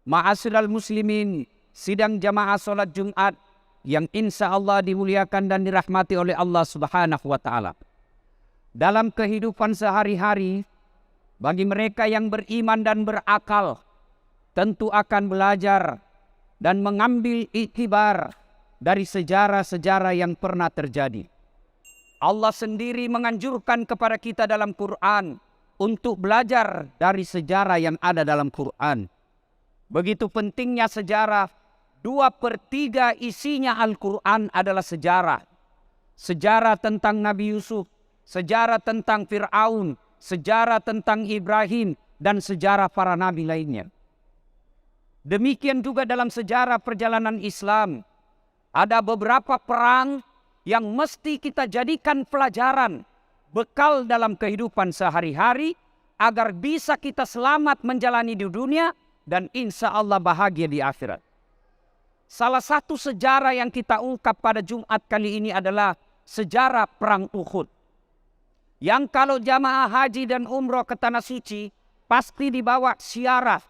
Ma'asyiral muslimin, sidang jamaah sholat Jumat yang insya Allah dimuliakan dan dirahmati oleh Allah Subhanahu wa Ta'ala. Dalam kehidupan sehari-hari, bagi mereka yang beriman dan berakal, tentu akan belajar dan mengambil iktibar dari sejarah-sejarah yang pernah terjadi. Allah sendiri menganjurkan kepada kita dalam Quran untuk belajar dari sejarah yang ada dalam Quran. Begitu pentingnya sejarah, 2/3 isinya Al-Quran adalah sejarah. Sejarah tentang Nabi Yusuf, sejarah tentang Fir'aun, sejarah tentang Ibrahim, dan sejarah para nabi lainnya. Demikian juga dalam sejarah perjalanan Islam. Ada beberapa perang yang mesti kita jadikan pelajaran, bekal dalam kehidupan sehari-hari, agar bisa kita selamat menjalani di dunia, dan insya Allah bahagia di akhirat. Salah satu sejarah yang kita ungkap pada Jumat kali ini adalah sejarah Perang Uhud. Yang kalau jamaah haji dan umroh ke Tanah Suci, pasti dibawa ziarah,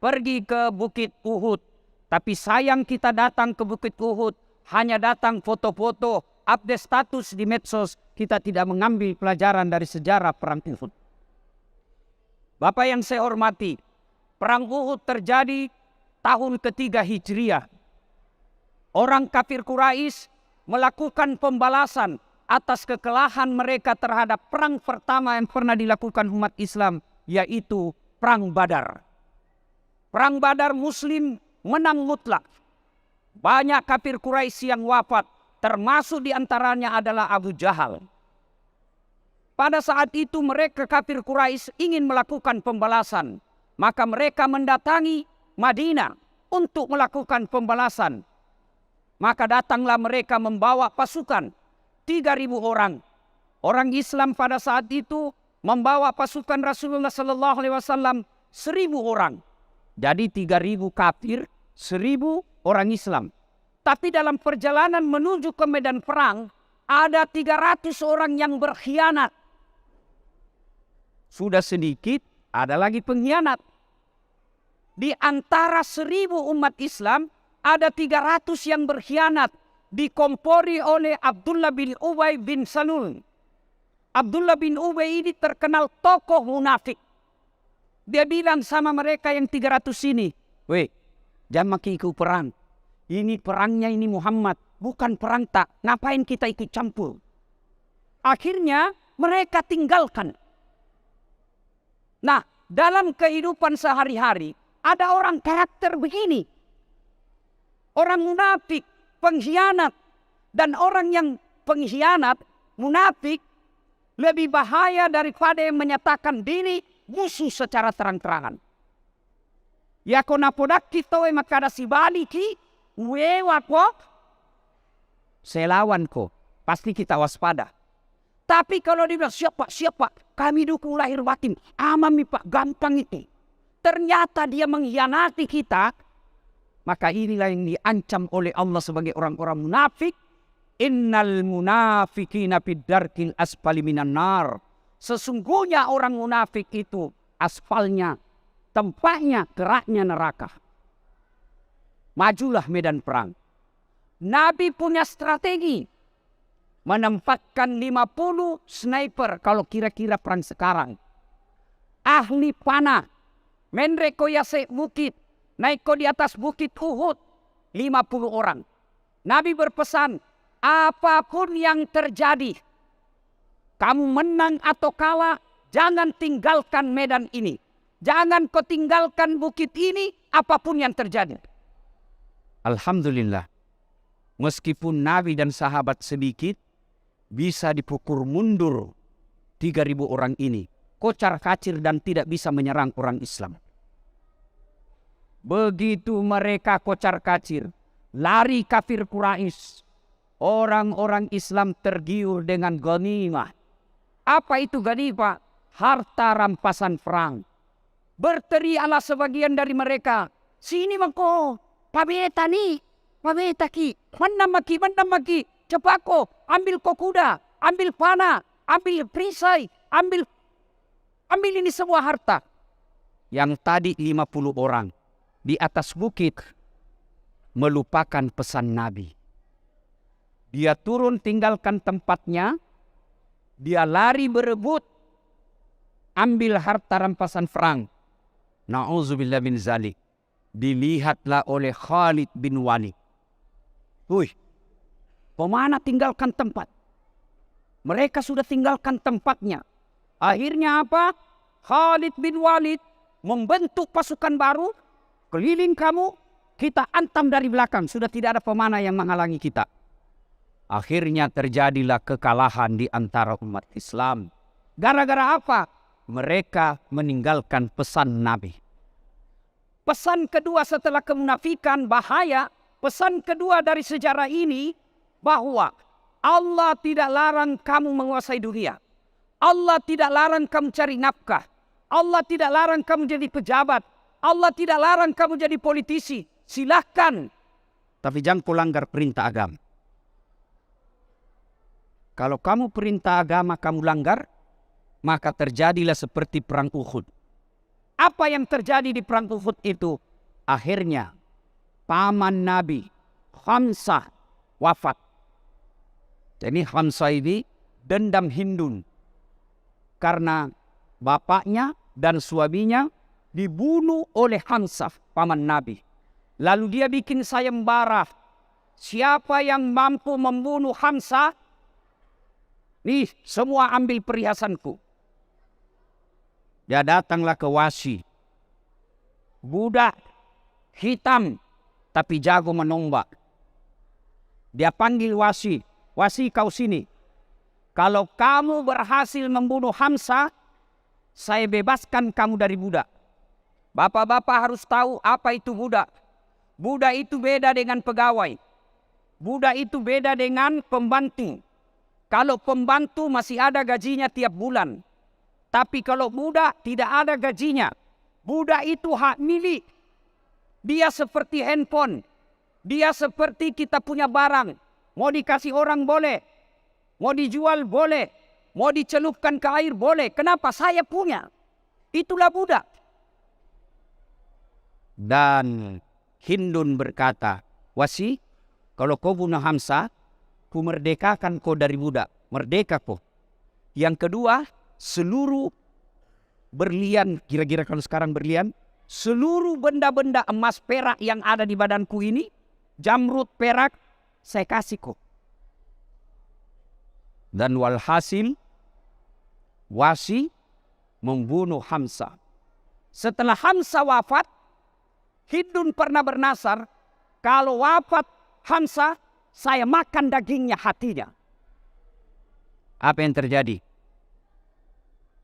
pergi ke Bukit Uhud. Tapi sayang kita datang ke Bukit Uhud, hanya datang foto-foto, update status di medsos, kita tidak mengambil pelajaran dari sejarah Perang Uhud. Bapak yang saya hormati, Perang Uhud terjadi tahun ketiga Hijriah. Orang kafir Quraisy melakukan pembalasan atas kekalahan mereka terhadap perang pertama yang pernah dilakukan umat Islam, yaitu Perang Badar. Perang Badar Muslim menang mutlak. Banyak kafir Quraisy yang wafat, termasuk diantaranya adalah Abu Jahal. Pada saat itu mereka kafir Quraisy ingin melakukan pembalasan. Maka mereka mendatangi Madinah untuk melakukan pembalasan. Maka datanglah mereka membawa pasukan 3.000 orang. Orang Islam pada saat itu membawa pasukan Rasulullah SAW 1.000 orang. Jadi 3.000 kafir, 1.000 orang Islam. Tapi dalam perjalanan menuju ke medan perang, ada 300 orang yang berkhianat. Sudah sedikit, ada lagi pengkhianat. Di antara 1.000 umat Islam, ada 300 yang berkhianat, dikompori oleh Abdullah bin Ubay bin Salul. Abdullah bin Ubay ini terkenal tokoh munafik. Dia bilang sama mereka yang 300 ini, "Weh, jangan ikut perang. Ini perangnya ini Muhammad, bukan perang tak. Ngapain kita ikut campur?" Akhirnya mereka tinggalkan. Nah, dalam kehidupan sehari-hari, ada orang karakter begini. Orang munafik, pengkhianat. Dan orang yang pengkhianat, munafik, lebih bahaya daripada yang menyatakan diri musuh secara terang-terangan. Ya kona podaki towe makada si baliki, wewa ko, saya lawan ko. Pasti kita waspada. Tapi kalau dia bilang, siapa, kami dukung lahir batin. Amami pak, gampang itu. Ternyata dia mengkhianati kita, maka inilah yang diancam oleh Allah sebagai orang-orang munafik. Innal munafiqina fid darkil asfali minan nar. Sesungguhnya orang munafik itu aspalnya, tempatnya, geraknya neraka. Majulah medan perang. Nabi punya strategi. Menempatkan 50 sniper kalau kira-kira perang sekarang. Ahli panah. Menreko yase bukit, naik di atas bukit Uhud, 50 orang. Nabi berpesan, apapun yang terjadi, kamu menang atau kalah, jangan tinggalkan medan ini. Jangan kau tinggalkan bukit ini, apapun yang terjadi. Alhamdulillah, meskipun Nabi dan sahabat sedikit, bisa dipukul mundur 3.000 orang ini. Kocar kacir dan tidak bisa menyerang orang Islam. Begitu mereka kocar kacir, lari kafir Quraisy. Orang-orang Islam tergiur dengan ghanimah. Apa itu ghanimah? Harta rampasan perang. Berteriaklah sebagian dari mereka, "Sini mangko, pabeta nih, pabeta ki, mana maki, cepat ko, ambil ko kuda, ambil panah, ambil perisai, ambil ini semua harta." Yang tadi 50 orang di atas bukit melupakan pesan Nabi. Dia turun tinggalkan tempatnya, dia lari berebut, ambil harta rampasan perang. Na'udzubillah min zalik. Dilihatlah oleh Khalid bin Walid. Wih, pemana tinggalkan tempat? Mereka sudah tinggalkan tempatnya. Akhirnya apa? Khalid bin Walid membentuk pasukan baru, keliling kamu, kita antam dari belakang. Sudah tidak ada pemana yang menghalangi kita. Akhirnya terjadilah kekalahan di antara umat Islam. Gara-gara apa? Mereka meninggalkan pesan Nabi. Pesan kedua setelah kemunafikan bahaya, pesan kedua dari sejarah ini bahwa Allah tidak larang kamu menguasai dunia. Allah tidak larang kamu cari nafkah. Allah tidak larang kamu jadi pejabat. Allah tidak larang kamu jadi politisi. Silahkan. Tapi jangan kau langgar perintah agama. Kalau kamu perintah agama kamu langgar, maka terjadilah seperti perang Uhud. Apa yang terjadi di perang Uhud itu? Akhirnya paman Nabi Hamzah wafat. Jadi Hamzah ini dendam Hindun karena bapaknya dan suaminya dibunuh oleh Hamzah, paman Nabi. Lalu dia bikin sayembara. Siapa yang mampu membunuh Hamzah, nih semua ambil perhiasanku. Dia datanglah ke Wasi. Budak hitam tapi jago menombak. Dia panggil Wasi. Wasi, kau sini. Kalau kamu berhasil membunuh Hamzah, saya bebaskan kamu dari budak. Bapak-bapak harus tahu apa itu budak. Budak itu beda dengan pegawai. Budak itu beda dengan pembantu. Kalau pembantu masih ada gajinya tiap bulan. Tapi kalau budak tidak ada gajinya. Budak itu hak milik. Dia seperti handphone. Dia seperti kita punya barang. Mau dikasih orang boleh. Mau dijual boleh. Mau dicelupkan ke air boleh. Kenapa? Saya punya. Itulah budak. Dan Hindun berkata, Wasi, kalau kau bunuh Hamzah, ku merdekakan kau dari budak. Merdeka kau. Yang kedua, seluruh berlian, kira-kira kalau sekarang berlian, seluruh benda-benda emas perak yang ada di badanku ini, jamrud perak, saya kasih kau. Dan walhasil, Wasi membunuh Hamzah. Setelah Hamzah wafat, Hindun pernah bernasar, kalau wafat Hamzah, saya makan dagingnya, hatinya. Apa yang terjadi?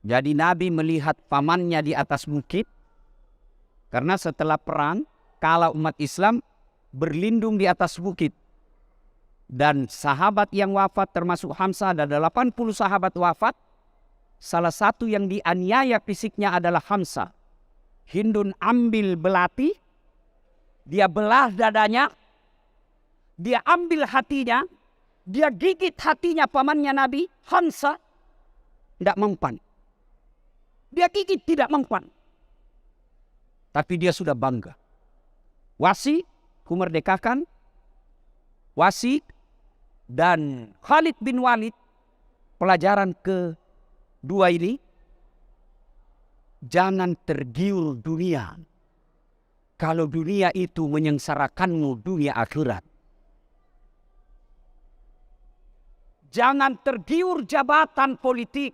Jadi Nabi melihat pamannya di atas bukit, karena setelah perang, kalau umat Islam berlindung di atas bukit. Dan sahabat yang wafat termasuk Hamzah, ada 80 sahabat wafat. Salah satu yang dianiaya fisiknya adalah Hamzah. Hindun ambil belati, dia belah dadanya, dia ambil hatinya, dia gigit hatinya pamannya Nabi, Hamzah, tidak mempan. Dia gigit tidak mempan. Tapi dia sudah bangga. Wasi, ku merdekakan. Wasi dan Khalid bin Walid, pelajaran kedua ini, jangan tergiur dunia. Kalau dunia itu menyengsarakanmu dunia akhirat. Jangan tergiur jabatan politik.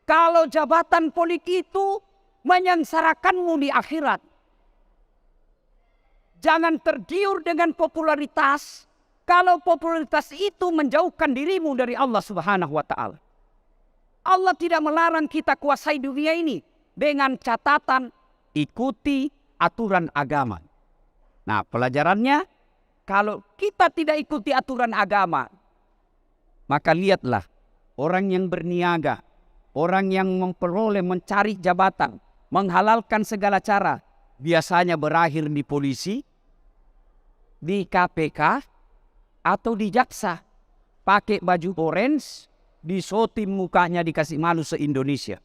Kalau jabatan politik itu menyengsarakanmu di akhirat. Jangan tergiur dengan popularitas. Kalau popularitas itu menjauhkan dirimu dari Allah Subhanahu wa Ta'ala. Allah tidak melarang kita kuasai dunia ini dengan catatan ikuti aturan agama. Nah, pelajarannya, kalau kita tidak ikuti aturan agama, maka lihatlah orang yang berniaga, orang yang memperoleh mencari jabatan, menghalalkan segala cara, biasanya berakhir di polisi, di KPK, atau di jaksa. Pakai baju orange, disotim mukanya, dikasih malu se-Indonesia.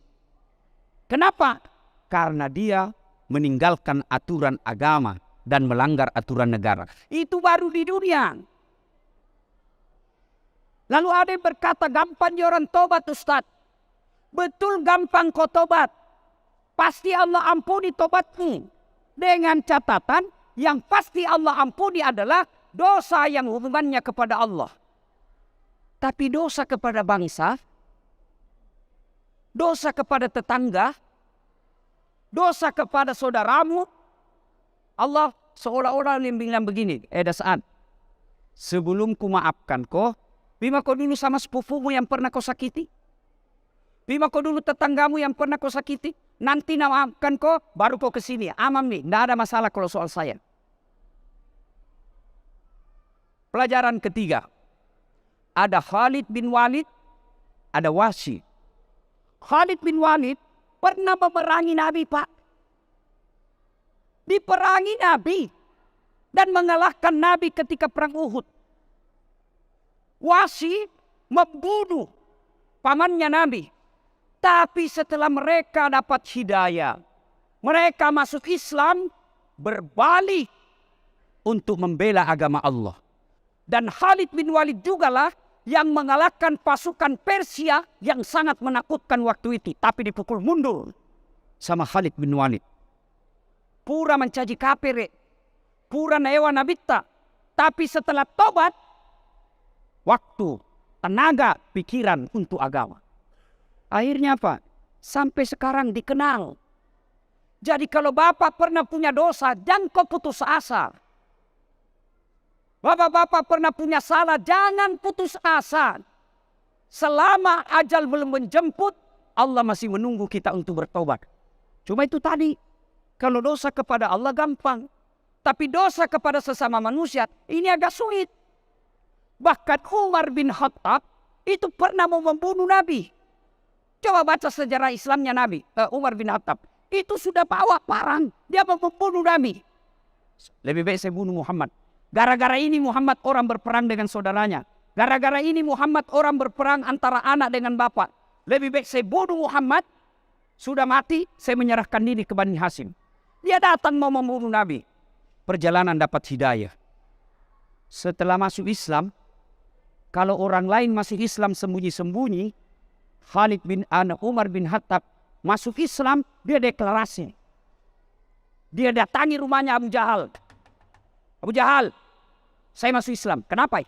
Kenapa? Karena dia meninggalkan aturan agama dan melanggar aturan negara. Itu baru di dunia. Lalu ada yang berkata, gampang orang tobat Ustaz. Betul gampang kau tobat. Pasti Allah ampuni tobatmu. Dengan catatan yang pasti Allah ampuni adalah dosa yang hubungannya kepada Allah. Tapi dosa kepada bangsa, dosa kepada tetangga, dosa kepada saudaramu, Allah seolah-olah bilang begini, Dasaan, sebelum ku maafkan kau, bima kau dulu sama sepupumu yang pernah kau sakiti. Bima kau dulu tetanggamu yang pernah kau sakiti. Nanti maafkan kau, baru kau kesini. Amam nih, tidak ada masalah kalau soal saya. Pelajaran ketiga. Ada Khalid bin Walid, ada Wahsy. Khalid bin Walid pernah memerangi Nabi, Pak. Diperangi Nabi dan mengalahkan Nabi ketika perang Uhud. Wahsy membunuh pamannya Nabi. Tapi setelah mereka dapat hidayah, mereka masuk Islam, berbalik untuk membela agama Allah. Dan Khalid bin Walid jugalah yang mengalahkan pasukan Persia yang sangat menakutkan waktu itu. Tapi dipukul mundur sama Khalid bin Walid. Pura mencaci kafir, pura naewa nabitta. Tapi setelah tobat, waktu, tenaga, pikiran untuk agama. Akhirnya apa? Sampai sekarang dikenal. Jadi kalau Bapak pernah punya dosa, jangan kau putus asa. Bapak-bapak pernah punya salah, jangan putus asa. Selama ajal belum menjemput, Allah masih menunggu kita untuk bertobat. Cuma itu tadi, kalau dosa kepada Allah gampang. Tapi dosa kepada sesama manusia, ini agak sulit. Bahkan Umar bin Khattab itu pernah mau membunuh Nabi. Coba baca sejarah Islamnya Nabi, Umar bin Khattab. Itu sudah bawa parang, dia mau membunuh Nabi. Lebih baik saya bunuh Muhammad. Gara-gara ini Muhammad orang berperang dengan saudaranya. Gara-gara ini Muhammad orang berperang antara anak dengan bapak. Lebih baik saya bunuh Muhammad, sudah mati, saya menyerahkan diri ke Bani Hashim. Dia datang mau membunuh Nabi. Perjalanan dapat hidayah. Setelah masuk Islam, kalau orang lain masih Islam sembunyi-sembunyi, Khalid bin Umar bin Khattab masuk Islam, dia deklarasi. Dia datangi rumahnya Abu Jahal. Abu Jahal, saya masuk Islam. Kenapa?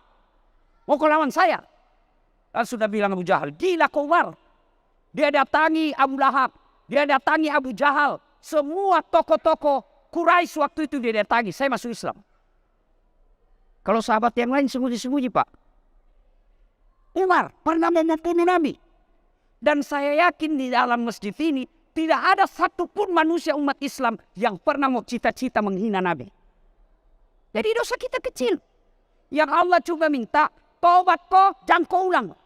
Mau kau lawan saya? Lalu sudah bilang Abu Jahal, gila kau Umar. Dia datangi Abu Lahab. Dia datangi Abu Jahal. Semua tokoh-tokoh Quraisy waktu itu dia datangi. Saya masuk Islam. Kalau sahabat yang lain sembunyi-sembunyi, Pak. Umar pernah membunuh Nabi. Dan saya yakin di dalam masjid ini tidak ada satupun manusia umat Islam yang pernah mau cita-cita menghina Nabi. Jadi dosa kita kecil. Yang Allah cuma minta, tobat kau, jangan kau ulang.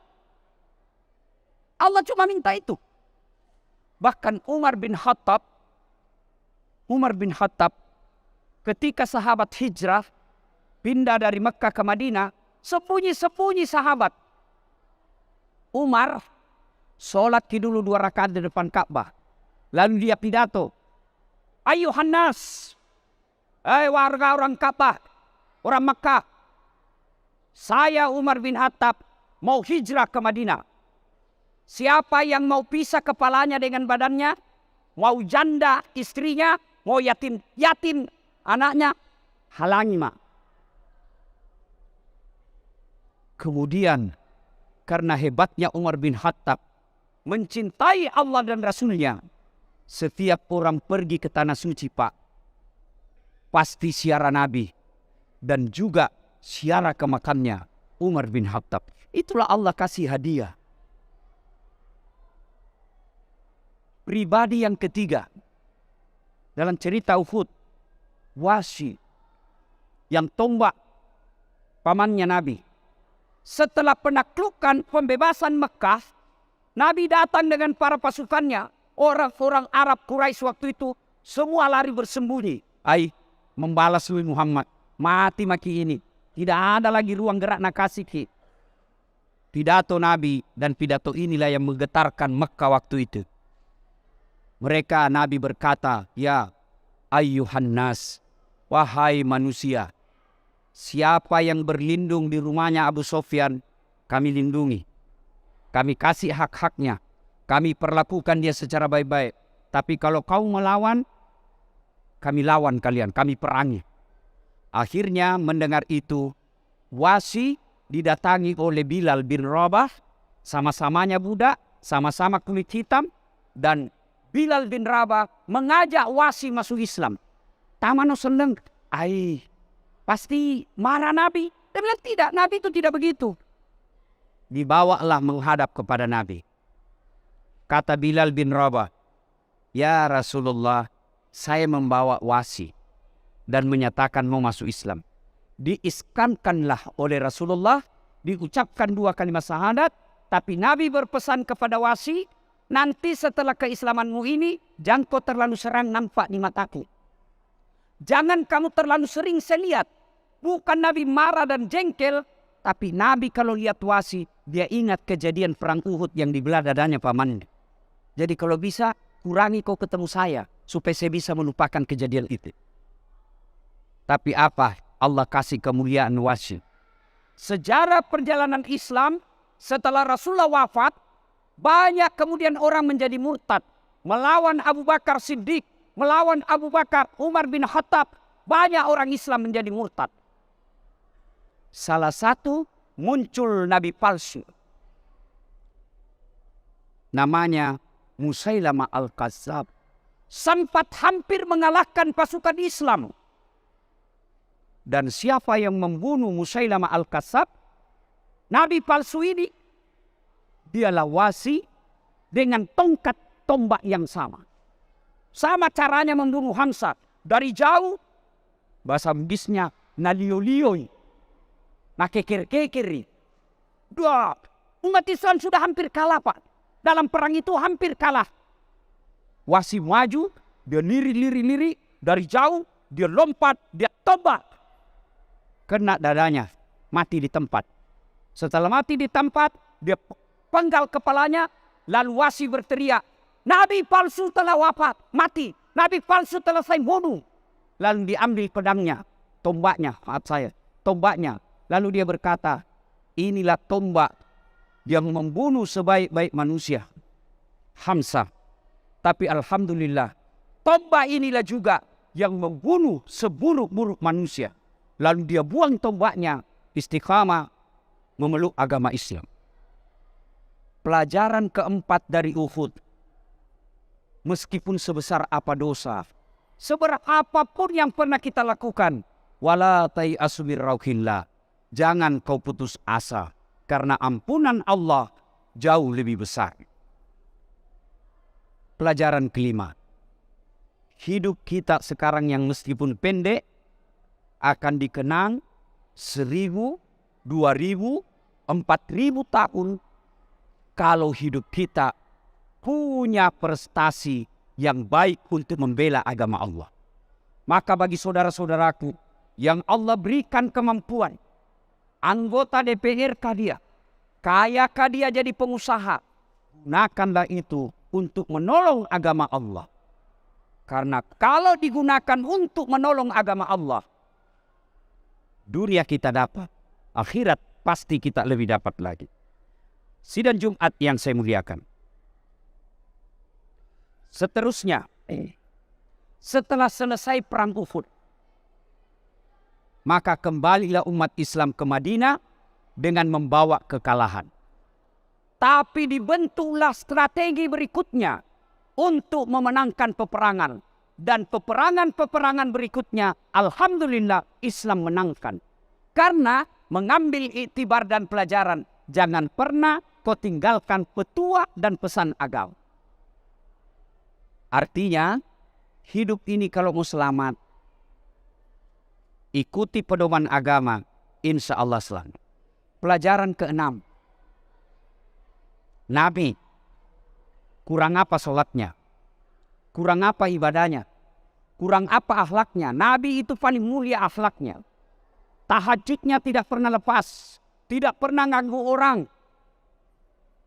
Allah cuma minta itu. Bahkan Umar bin Khattab ketika sahabat hijrah, pindah dari Mekah ke Madinah, sembunyi-sembunyi sahabat. Umar sholat dulu 2 rakaat di depan Ka'bah. Lalu dia pidato. Ayuhan nas. Warga orang Ka'bah. Orang Mekah. Saya Umar bin Khattab mau hijrah ke Madinah. Siapa yang mau pisah kepalanya dengan badannya. Mau janda istrinya. Mau yatim anaknya. Halangi ma. Kemudian karena hebatnya Umar bin Khattab mencintai Allah dan Rasulnya. Setiap orang pergi ke tanah suci, Pak, pasti ziarah Nabi. Dan juga ziarah ke makamnya Umar bin Khattab. Itulah Allah kasih hadiah. Pribadi yang ketiga. Dalam cerita Uhud. Wahsy. Yang tombak pamannya Nabi. Setelah penaklukan pembebasan Mekah, Nabi datang dengan para pasukannya. Orang-orang Arab Quraisy waktu itu semua lari bersembunyi. Membalas Muhammad. Mati maki ini. Tidak ada lagi ruang gerak nak kasih. Pidato Nabi dan pidato inilah yang menggetarkan Mekah waktu itu. Nabi berkata, ya Ayyuhan nas, wahai manusia, siapa yang berlindung di rumahnya Abu Sofyan, kami lindungi. Kami kasih hak-haknya. Kami perlakukan dia secara baik-baik. Tapi kalau kau melawan, kami lawan kalian, kami perangi. Akhirnya mendengar itu, Wasi didatangi oleh Bilal bin Rabah, sama-samanya budak, sama-sama kulit hitam, dan Bilal bin Rabah mengajak Wasi masuk Islam. Tamano seneng, pasti marah Nabi. Dia bilang tidak, Nabi itu tidak begitu. Dibawalah menghadap kepada Nabi. Kata Bilal bin Rabah, ya Rasulullah, saya membawa Wasi dan menyatakan mau masuk Islam. Diiskamkanlah oleh Rasulullah, diucapkan 2 kalimat syahadat, tapi Nabi berpesan kepada Wasi, nanti setelah keislamanmu ini, jangan kau terlalu serang nampak di mataku. Jangan kamu terlalu sering saya lihat. Bukan Nabi marah dan jengkel, tapi Nabi kalau lihat Wasi, dia ingat kejadian perang Uhud yang dibelah dadanya pamannya. Jadi kalau bisa, kurangi kau ketemu saya, supaya saya bisa melupakan kejadian itu. Tapi apa? Allah kasih kemuliaan Wasi. Sejarah perjalanan Islam setelah Rasulullah wafat, banyak kemudian orang menjadi murtad. Melawan Abu Bakar Siddiq, melawan Abu Bakar, Umar bin Khattab. Banyak orang Islam menjadi murtad. Salah satu muncul nabi palsu. Namanya Musailamah Al-Kazzab. Sempat hampir mengalahkan pasukan Islam. Dan siapa yang membunuh Musailamah Al-Kazzab? Nabi palsu ini. Dialah Wasi dengan tongkat tombak yang sama. Sama caranya membunuh Hamzah. Dari jauh, bahasa Inggrisnya naliolioi. Nakekir-kekiri. Umat Islam sudah hampir kalah, Pak. Dalam perang itu hampir kalah. Wasi maju, dia liri. Dari jauh, dia lompat, dia tombak. Kena dadanya, mati di tempat. Setelah mati di tempat, dia penggal kepalanya, lalu Wasi berteriak, Nabi palsu telah wafat, mati. Nabi palsu telah saya bunuh. Lalu diambil pedangnya, tombaknya, tombaknya. Lalu dia berkata, inilah tombak yang membunuh sebaik-baik manusia, Hamzah. Tapi alhamdulillah, tombak inilah juga yang membunuh seburuk-buruk manusia. Lalu dia buang tombaknya, istiqamah memeluk agama Islam. Pelajaran keempat dari Uhud. Meskipun sebesar apa dosa, seberat apapun yang pernah kita lakukan, wala tai'asu min rauhillah. Jangan kau putus asa, karena ampunan Allah jauh lebih besar. Pelajaran kelima. Hidup kita sekarang yang meskipun pendek, akan dikenang 1000, 2000, 4000 tahun kalau hidup kita punya prestasi yang baik untuk membela agama Allah. Maka bagi saudara-saudaraku yang Allah berikan kemampuan, anggota DPR kah dia, kaya kah dia jadi pengusaha, gunakanlah itu untuk menolong agama Allah. Karena kalau digunakan untuk menolong agama Allah, dunia kita dapat, akhirat pasti kita lebih dapat lagi. Sidang Jumat yang saya muliakan. Seterusnya, setelah selesai perang Uhud, maka kembalilah umat Islam ke Madinah dengan membawa kekalahan. Tapi dibentuklah strategi berikutnya untuk memenangkan peperangan. Dan peperangan-peperangan berikutnya, alhamdulillah Islam menangkan. Karena mengambil iktibar dan pelajaran, jangan pernah kau tinggalkan petua dan pesan agama. Artinya, hidup ini kalau mau selamat, ikuti pedoman agama, insya Allah selamat. Pelajaran keenam. Nabi, kurang apa sholatnya? Kurang apa ibadahnya? Kurang apa akhlaknya? Nabi itu paling mulia akhlaknya. Tahajudnya tidak pernah lepas. Tidak pernah ganggu orang.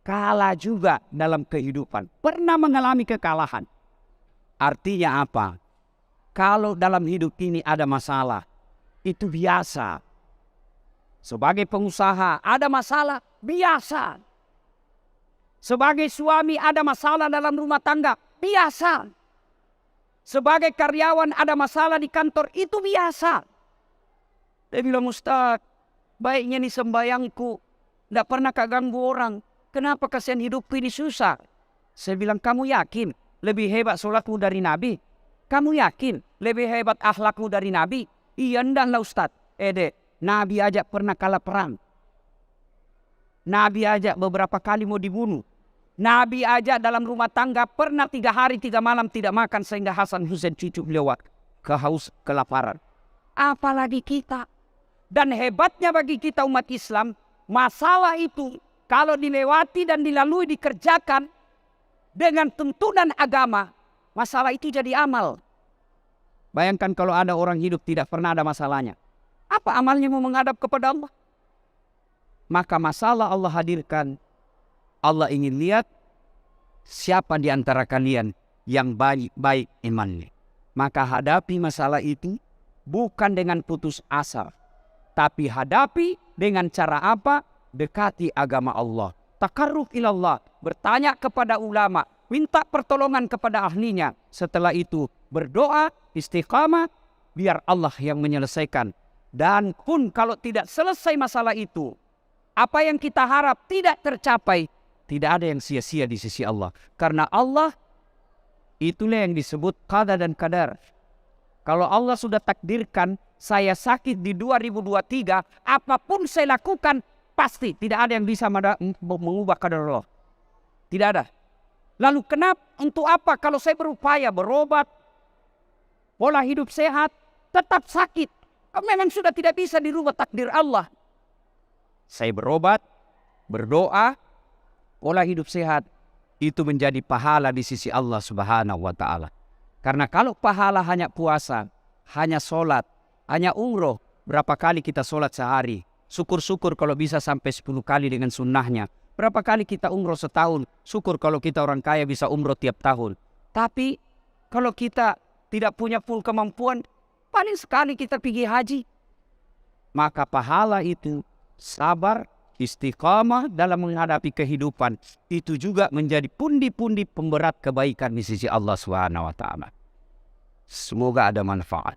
Kalah juga dalam kehidupan. Pernah mengalami kekalahan. Artinya apa? Kalau dalam hidup ini ada masalah, itu biasa. Sebagai pengusaha ada masalah, biasa. Sebagai suami ada masalah dalam rumah tangga, biasa. Sebagai karyawan ada masalah di kantor, itu biasa. Dia bilang, Ustaz, baiknya nih sembayangku, tidak pernah kaganggu orang. Kenapa kasihan hidupku ini susah? Saya bilang, kamu yakin lebih hebat sholatmu dari Nabi? Kamu yakin lebih hebat akhlakmu dari Nabi? Iya, enggaklah Ustaz. Nabi aja pernah kalah perang. Nabi aja beberapa kali mau dibunuh. Nabi aja dalam rumah tangga pernah 3 hari 3 malam tidak makan sehingga Hasan Husain cucu beliau kelaparan. Apalagi kita. Dan hebatnya bagi kita umat Islam, masalah itu kalau dilewati dan dilalui dikerjakan dengan tuntunan agama, masalah itu jadi amal. Bayangkan kalau ada orang hidup tidak pernah ada masalahnya. Apa amalnya mau menghadap kepada Allah? Maka masalah Allah hadirkan. Allah ingin lihat siapa di antara kalian yang baik imannya. Maka hadapi masalah itu bukan dengan putus asa. Tapi hadapi dengan cara apa? Dekati agama Allah. Takarrub ilallah. Bertanya kepada ulama. Minta pertolongan kepada ahlinya. Setelah itu berdoa, istiqamah. Biar Allah yang menyelesaikan. Dan pun kalau tidak selesai masalah itu, apa yang kita harap tidak tercapai, tidak ada yang sia-sia di sisi Allah. Karena Allah, itulah yang disebut qada dan qadar. Kalau Allah sudah takdirkan, saya sakit di 2023, apapun saya lakukan, pasti tidak ada yang bisa mengubah qadar Allah. Tidak ada. Lalu kenapa, untuk apa kalau saya berupaya berobat, pola hidup sehat, tetap sakit? Memang sudah tidak bisa dirubah takdir Allah. Saya berobat, berdoa, pola hidup sehat, itu menjadi pahala di sisi Allah Subhanahu wa Ta'ala. Karena kalau pahala hanya puasa, hanya sholat, hanya umroh, berapa kali kita sholat sehari? Syukur-syukur kalau bisa sampai 10 kali dengan sunnahnya. Berapa kali kita umroh setahun? Syukur kalau kita orang kaya bisa umroh tiap tahun. Tapi kalau kita tidak punya full kemampuan, paling sekali kita pergi haji. Maka pahala itu, sabar, istiqamah dalam menghadapi kehidupan, itu juga menjadi pundi-pundi pemberat kebaikan di sisi Allah Subhanahu wa Ta'ala. Semoga ada manfaat.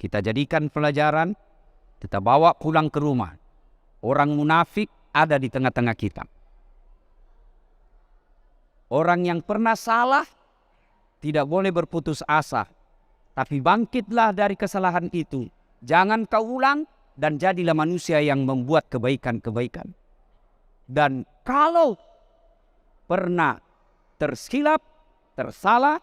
Kita jadikan pelajaran, kita bawa pulang ke rumah. Orang munafik ada di tengah-tengah kita. Orang yang pernah salah tidak boleh berputus asa. Tapi bangkitlah dari kesalahan itu. Jangan kau ulang dan jadilah manusia yang membuat kebaikan-kebaikan. Dan kalau pernah tersilap, tersalah,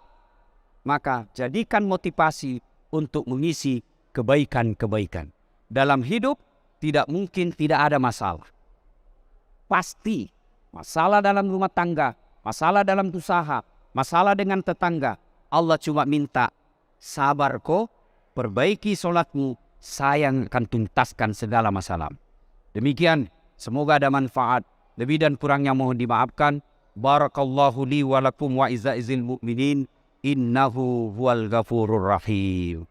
maka jadikan motivasi untuk mengisi kebaikan-kebaikan. Dalam hidup tidak mungkin tidak ada masalah. Pasti masalah dalam rumah tangga, masalah dalam usaha, masalah dengan tetangga. Allah cuma minta, sabar kok, perbaiki sholatmu, saya akan tuntaskan segala masalah. Demikian, semoga ada manfaat. Lebih dan kurangnya mohon dimaafkan. Barakallahu li wa lakum wa izza'izil mu'minin. Innahu huwal ghafurur rahim.